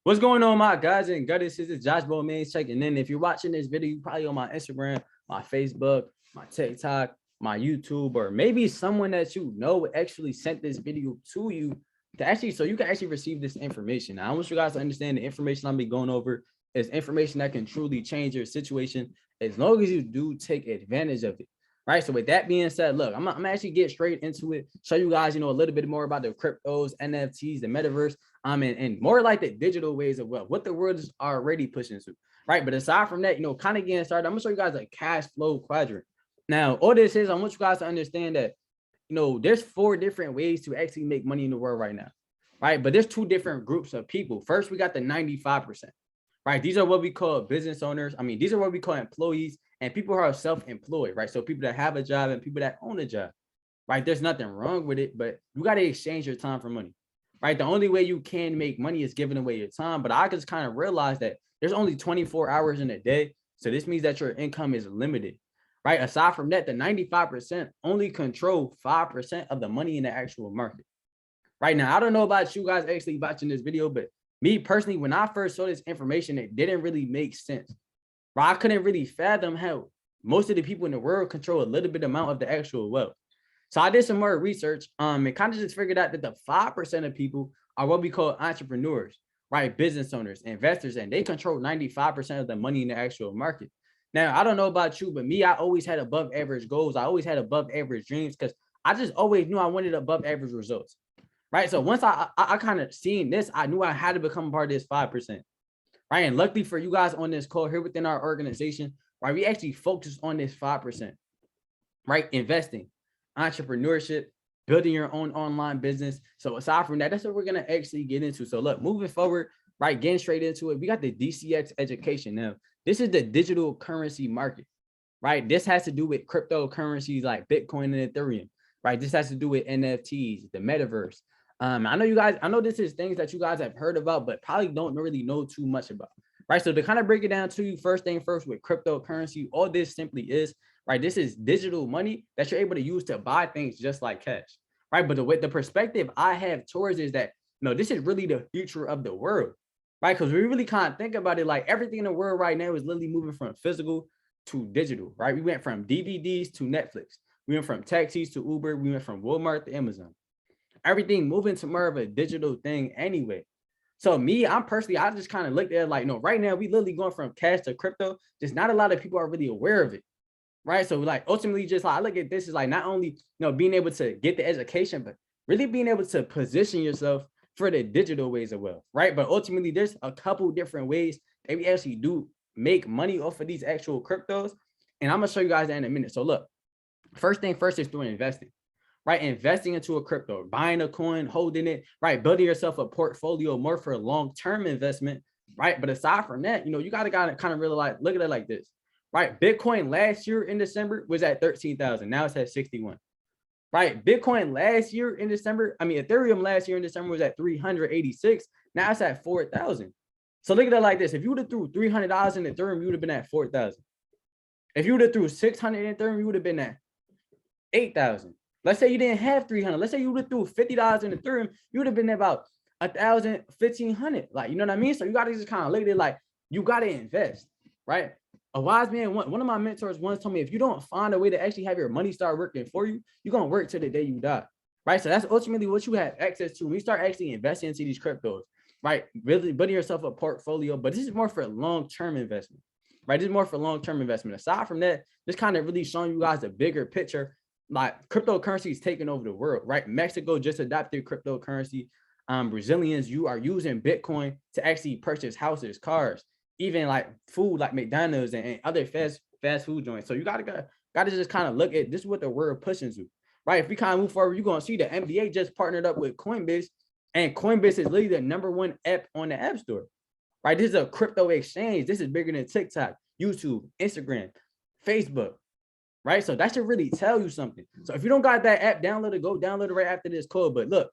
What's going on, my guys and goddesses? This is Josh Balmain checking in. If you're watching this video, you're probably on my Instagram, my Facebook, my TikTok, my YouTube, or maybe someone that you know actually sent this video to you to actually so you can actually receive this information. Now, I want you guys to understand the information I'm be going over is information that can truly change your situation as long as you do take advantage of it. Right. So with that being said, look, I'm actually get straight into it, show you guys, a little bit more about the cryptos, NFTs, the metaverse, and more like the digital ways of wealth, what the world is already pushing to, right? But aside from that, kind of getting started, I'm gonna show you guys a cash flow quadrant. Now, all this is, I want you guys to understand that, there's 4 different ways to actually make money in the world right now, right? But there's 2 different groups of people. First, we got the 95%, right? These are what we call business owners. These are what we call employees and people who are self-employed, right? So people that have a job and people that own a job, right? There's nothing wrong with it, but you got to exchange your time for money, right? The only way you can make money is giving away your time. But I just kind of realized that there's only 24 hours in a day. So this means that your income is limited, right? Aside from that, the 95% only control 5% of the money in the actual market. Right now, I don't know about you guys actually watching this video, but me personally, when I first saw this information, it didn't really make sense. Right? I couldn't really fathom how most of the people in the world control a little bit amount of the actual wealth. So I did some more research, and kind of just figured out that the 5% of people are what we call entrepreneurs, right? Business owners, investors, and they control 95% of the money in the actual market. Now, I don't know about you, but me, I always had above average goals. I always had above average dreams because I just always knew I wanted above average results, right? So once I kind of seen this, I knew I had to become a part of this 5%, right? And luckily for you guys on this call here within our organization, right, we actually focus on this 5%, right? Investing, entrepreneurship, building your own online business. So aside from that, that's what we're going to actually get into. So look, moving forward, right, getting straight into it, we got the DCX education. Now, this is the digital currency market, right? This has to do with cryptocurrencies like Bitcoin and Ethereum, right? This has to do with NFTs, the metaverse. I know this is things that you guys have heard about, but probably don't really know too much about, right? So to kind of break it down to you, first thing first with cryptocurrency, all this simply is, right? This is digital money that you're able to use to buy things just like cash, right? But the perspective I have towards is that, this is really the future of the world, right? Because we really kind of think about it, like everything in the world right now is literally moving from physical to digital, right? We went from DVDs to Netflix. We went from taxis to Uber. We went from Walmart to Amazon. Everything moving to more of a digital thing anyway. So me, I just kind of looked at it like, no, right now we literally going from cash to crypto. Just not a lot of people are really aware of it, right? So like ultimately, just like I look at this is like not only being able to get the education, but really being able to position yourself for the digital ways of wealth, right? But ultimately, there's a couple different ways that we actually do make money off of these actual cryptos, and I'm gonna show you guys that in a minute. So look, first thing first is through investing, right? Investing into a crypto, buying a coin, holding it, right? Building yourself a portfolio more for long-term investment, right? But aside from that, you gotta kind of really like look at it like this, right? Bitcoin last year in December was at 13,000. Now it's at 61, right? Bitcoin last year in December, Ethereum last year in December was at 386. Now it's at 4,000. So look at it like this. If you would have threw $300 in Ethereum, you would have been at 4,000. If you would have threw 600 in Ethereum, you would have been at 8,000. Let's say you didn't have 300. Let's say you would have threw $50 in Ethereum, you would have been about 1,000, 1,500. Like, you know what I mean? So you got to just kind of look at it like you got to invest, right? A wise man, one of my mentors once told me, if you don't find a way to actually have your money start working for you, you're going to work till the day you die, right? So that's ultimately what you have access to when you start actually investing into these cryptos, right? Really building yourself a portfolio, but this is more for long-term investment, right? This is more for long-term investment. Aside from that, this kind of really showing you guys a bigger picture. Like cryptocurrency is taking over the world, right? Mexico just adopted cryptocurrency. Brazilians, you are using Bitcoin to actually purchase houses, cars, even like food like McDonald's and other fast food joints. So you gotta just kind of look at this is what the world pushing to, right? If we kind of move forward, you're gonna see the NBA just partnered up with Coinbase, and Coinbase is literally the #1 app on the App Store, right? This is a crypto exchange. This is bigger than TikTok, YouTube, Instagram, Facebook. Right. So that should really tell you something. So if you don't got that app, download it, go download it right after this call. But look,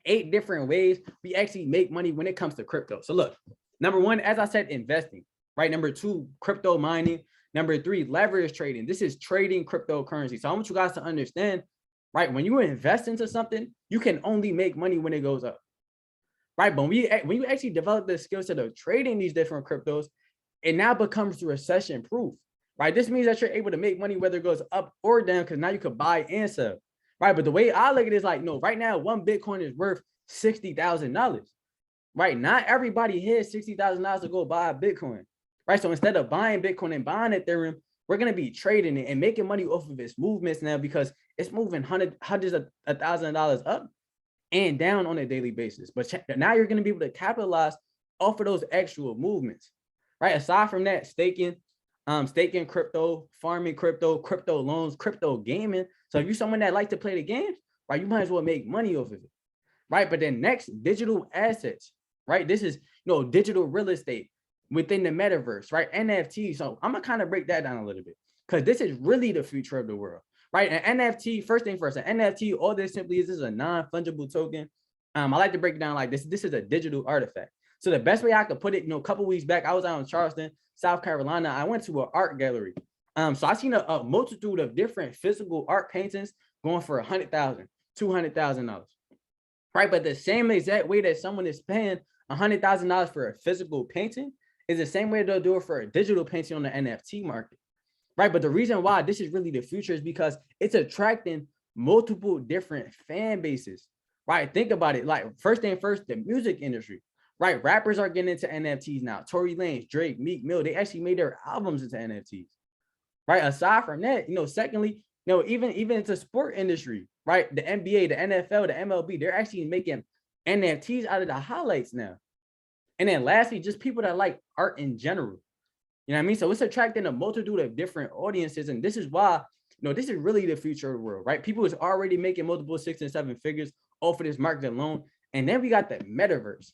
8 different ways we actually make money when it comes to crypto. So look, #1, as I said, investing, right? #2, crypto mining. #3, leverage trading. This is trading cryptocurrency. So I want you guys to understand, right? When you invest into something, you can only make money when it goes up, right? But when you actually develop the skill set of trading these different cryptos, it now becomes recession proof, right? This means that you're able to make money whether it goes up or down, because now you could buy and sell, right? But the way I look at it is like, no, right now, one Bitcoin is worth $60,000, right? Not everybody has $60,000 to go buy a Bitcoin, right? So instead of buying Bitcoin and buying Ethereum, we're going to be trading it and making money off of its movements now, because it's moving hundreds of $1,000 up and down on a daily basis. But now you're going to be able to capitalize off of those actual movements, right? Aside from that, staking crypto, farming crypto, crypto loans, crypto gaming. So if you're someone that likes to play the games, right, you might as well make money off of it, right? But then next, digital assets, right? This is, digital real estate within the metaverse, right? NFT. So I'm gonna kind of break that down a little bit, because this is really the future of the world, right? An NFT, first thing first, an NFT, all this simply is a non-fungible token. I like to break it down like this. This is a digital artifact. So the best way I could put it, a couple weeks back, I was out in Charleston, South Carolina. I went to an art gallery. So I seen a multitude of different physical art paintings going for $100,000, $200,000, right? But the same exact way that someone is paying $100,000 for a physical painting is the same way they'll do it for a digital painting on the NFT market, right? But the reason why this is really the future is because it's attracting multiple different fan bases, right? Think about it. Like, first thing first, the music industry, right? Rappers are getting into NFTs now. Tory Lanez, Drake, Meek Mill, they actually made their albums into NFTs, right? Aside from that, secondly, even into sport industry, right? The NBA, the NFL, the MLB, they're actually making NFTs out of the highlights now. And then lastly, just people that like art in general. You know what I mean? So it's attracting a multitude of different audiences. And this is why, this is really the future of the world, right? People is already making multiple 6 and 7 figures off of this market alone. And then we got the metaverse.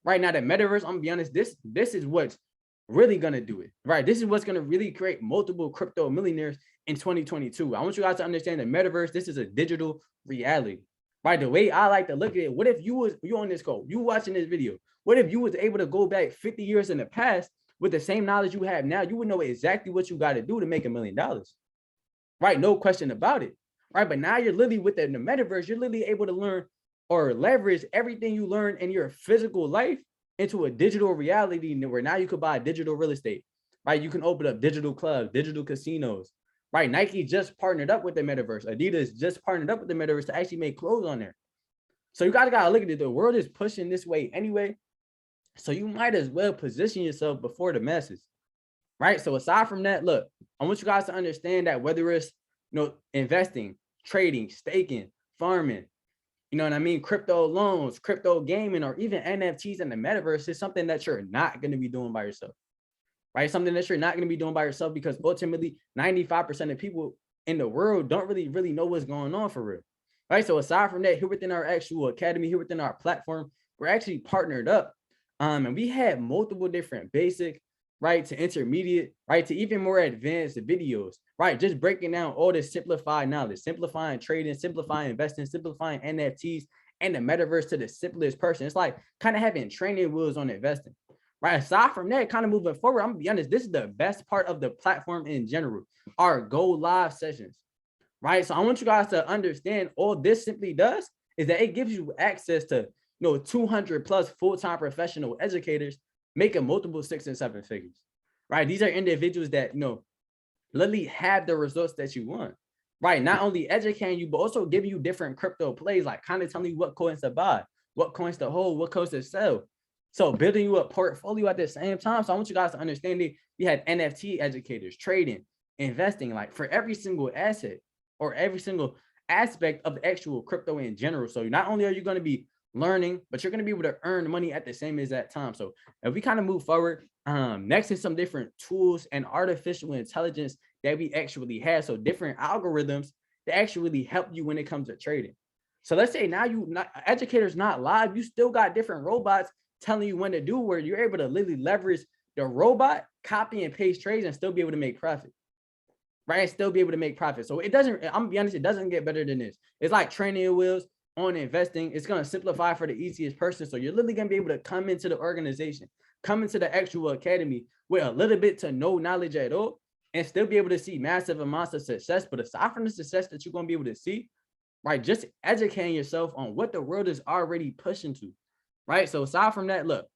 Right now, the metaverse, I'm gonna be honest, this is what's really gonna do it, right? This is what's gonna really create multiple crypto millionaires in 2022. I want you guys to understand the metaverse. This is a digital reality, right? The way I like to look at it, what if you on this call, you watching this video, what if you was able to go back 50 years in the past with the same knowledge you have now? You would know exactly what you got to do to make $1 million, right? No question about it, right? But now you're literally within the metaverse, you're literally able to learn or leverage everything you learn in your physical life into a digital reality, where now you could buy digital real estate, right? You can open up digital clubs, digital casinos, right? Nike just partnered up with the metaverse. Adidas just partnered up with the metaverse to actually make clothes on there. So you gotta look at it. The world is pushing this way anyway. So you might as well position yourself before the masses, right? So aside from that, look, I want you guys to understand that whether it's, investing, trading, staking, farming, you know what I mean, crypto loans, crypto gaming, or even NFTs in the metaverse is something that you're not going to be doing by yourself, right? Something that you're not going to be doing by yourself, because ultimately 95% of people in the world don't really know what's going on for real, right? So aside from that, here within our actual academy, here within our platform, we're actually partnered up. And we had multiple different basic, right, to intermediate, right, to even more advanced videos, right? Just breaking down all this simplified knowledge, simplifying trading, simplifying investing, simplifying NFTs and the metaverse to the simplest person. It's like kind of having training wheels on investing, right? Aside from that, kind of moving forward, I'm gonna be honest, this is the best part of the platform in general, our go live sessions, right? So I want you guys to understand all this simply does is that it gives you access to 200 plus full-time professional educators making multiple 6 and 7 figures, right? These are individuals that, literally have the results that you want, right? Not only educating you, but also giving you different crypto plays, like kind of telling you what coins to buy, what coins to hold, what coins to sell. So building you a portfolio at the same time. So I want you guys to understand that we had NFT educators, trading, investing, like for every single asset or every single aspect of the actual crypto in general. So not only are you going to be learning, but you're going to be able to earn money at the same exact time. So if we kind of move forward, next is some different tools and artificial intelligence that we actually have. So different algorithms that actually help you when it comes to trading. So let's say now educators not live, you still got different robots telling you when to do, where you're able to literally leverage the robot, copy and paste trades and still be able to make profit, right? Still be able to make profit. So it doesn't, I'm gonna be honest, it doesn't get better than this. It's like training wheels on investing. It's going to simplify for the easiest person. So you're literally going to be able to come into the organization, come into the actual academy with a little bit to no knowledge at all, and still be able to see massive amounts of success. But aside from the success that you're going to be able to see, right, just educating yourself on what the world is already pushing to, right? So aside from that, look,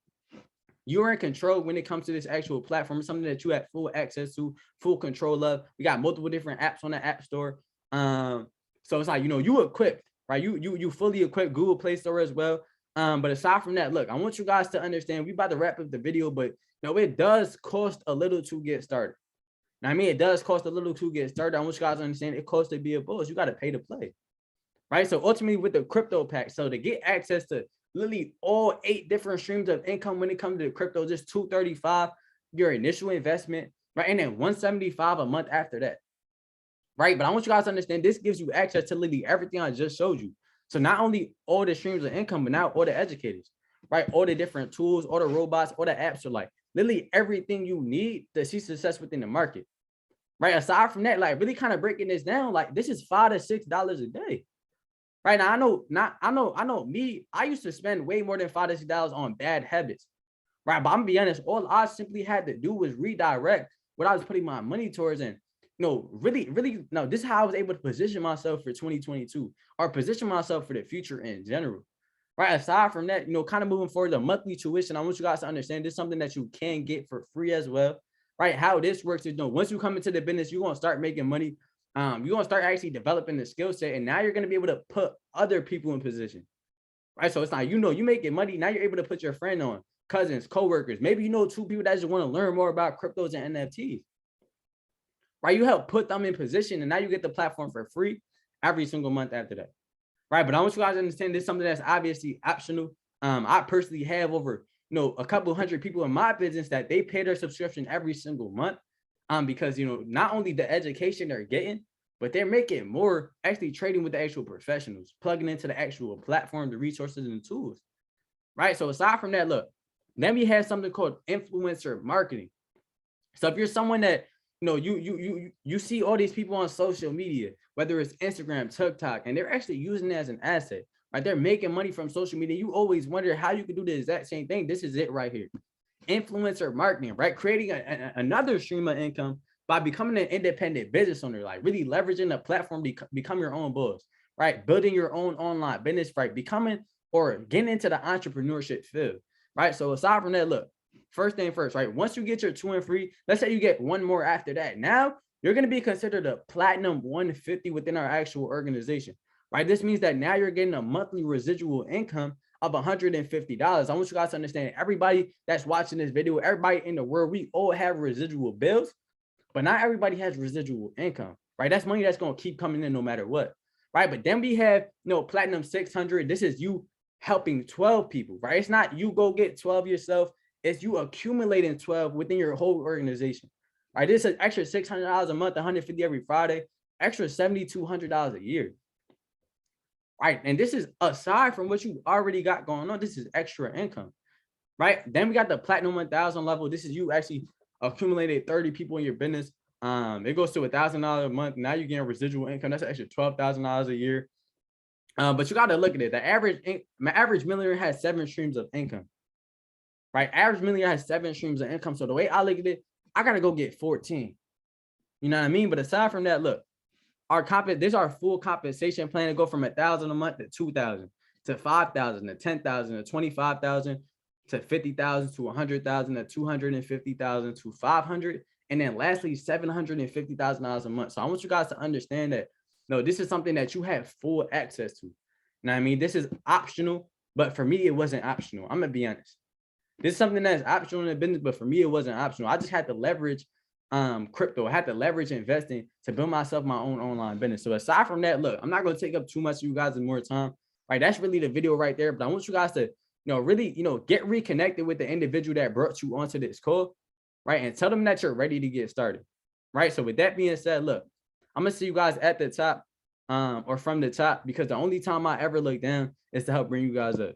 you're in control when it comes to this actual platform. It's something that you have full access to, full control of. We got multiple different apps on the App Store. So it's like, you equipped, right? You fully equipped, Google Play Store as well. But aside from that, look, I want you guys to understand, we about to wrap up the video, but it does cost a little to get started. Now, I mean, it does cost a little to get started. I want you guys to understand it costs to be a boss. You got to pay to play, right? So ultimately with the crypto pack, so to get access to literally all 8 different streams of income when it comes to crypto, just $235, your initial investment, right? And then $175 a month after that, right? But I want you guys to understand this gives you access to literally everything I just showed you. So not only all the streams of income, but now all the educators, right? All the different tools, all the robots, all the apps are like literally everything you need to see success within the market, right? Aside from that, like really kind of breaking this down, like this is $5 to $6 a day. Right now, I know me, I used to spend way more than $5 to $6 on bad habits. Right. But I'm gonna be honest, all I simply had to do was redirect what I was putting my money towards. And really, this is how I was able to position myself for 2022 or position myself for the future in general. Right. Aside from that, kind of moving forward, the monthly tuition, I want you guys to understand this is something that you can get for free as well. Right. How this works is, once you come into the business, you're gonna start making money. You're gonna start actually developing the skill set, and now you're gonna be able to put other people in position, right? So it's not, you making money, now you're able to put your friend on, cousins, co-workers, maybe 2 people that just want to learn more about cryptos and NFTs, right? You help put them in position, and now you get the platform for free every single month after that, right? But I want you guys to understand this is something that's obviously optional. I personally have over a couple hundred people in my business that they pay their subscription every single month. Because not only the education they're getting, but they're making more actually trading with the actual professionals, plugging into the actual platform, the resources and the tools, right? So aside from that, look, then we have something called influencer marketing. So if you're someone that you see all these people on social media, whether it's Instagram, TikTok, and they're actually using it as an asset, right? They're making money from social media. You always wonder how you can do the exact same thing. This is it right here. Influencer marketing, right? Creating another stream of income by becoming an independent business owner, like really leveraging the platform, become your own boss, right? Building your own online business, right? Becoming or getting into the entrepreneurship field, right? So aside from that, look, first thing first, right? Once you get your 2 and 3, let's say you get one more after that. Now you're going to be considered a platinum 150 within our actual organization, right? This means that now you're getting a monthly residual income of $150. I want you guys to understand, everybody that's watching this video, everybody in the world, we all have residual bills, but not everybody has residual income, right? That's money that's going to keep coming in no matter what, right? But then we have, platinum 600. This is you helping 12 people, right? It's not you go get 12 yourself. It's you accumulating 12 within your whole organization, right? This is extra $600 a month, 150 every Friday, extra $7,200 a year. Right. And this is aside from what you already got going on. This is extra income. Right. Then we got the platinum 1000 level. This is you actually accumulated 30 people in your business. It goes to $1,000 a month. Now you're getting residual income. That's an extra $12,000 a year. But you got to look at it. The average millionaire has 7 streams of income. Right. Average millionaire has 7 streams of income. So the way I look at it, I got to go get 14. You know what I mean? But aside from that, look, this is our full compensation plan to go from 1,000 a month to 2,000 to 5,000 to 10,000 to 25,000 to 50,000 to 100,000 to 250,000 to 500, and then lastly $750,000 a month. So I want you guys to understand that this is something that you have full access to. Now, I mean, this is optional, but for me it wasn't optional. I'm gonna be honest. This is something that's optional in the business, but for me it wasn't optional. I just had to leverage crypto. I had to leverage investing to build myself my own online business. So aside from that, look, I'm not going to take up too much of you guys' more time, right? That's really the video right there. But I want you guys to, really, get reconnected with the individual that brought you onto this call, right? And tell them that you're ready to get started, right? So with that being said, look, I'm going to see you guys at the top or from the top, because the only time I ever look down is to help bring you guys up.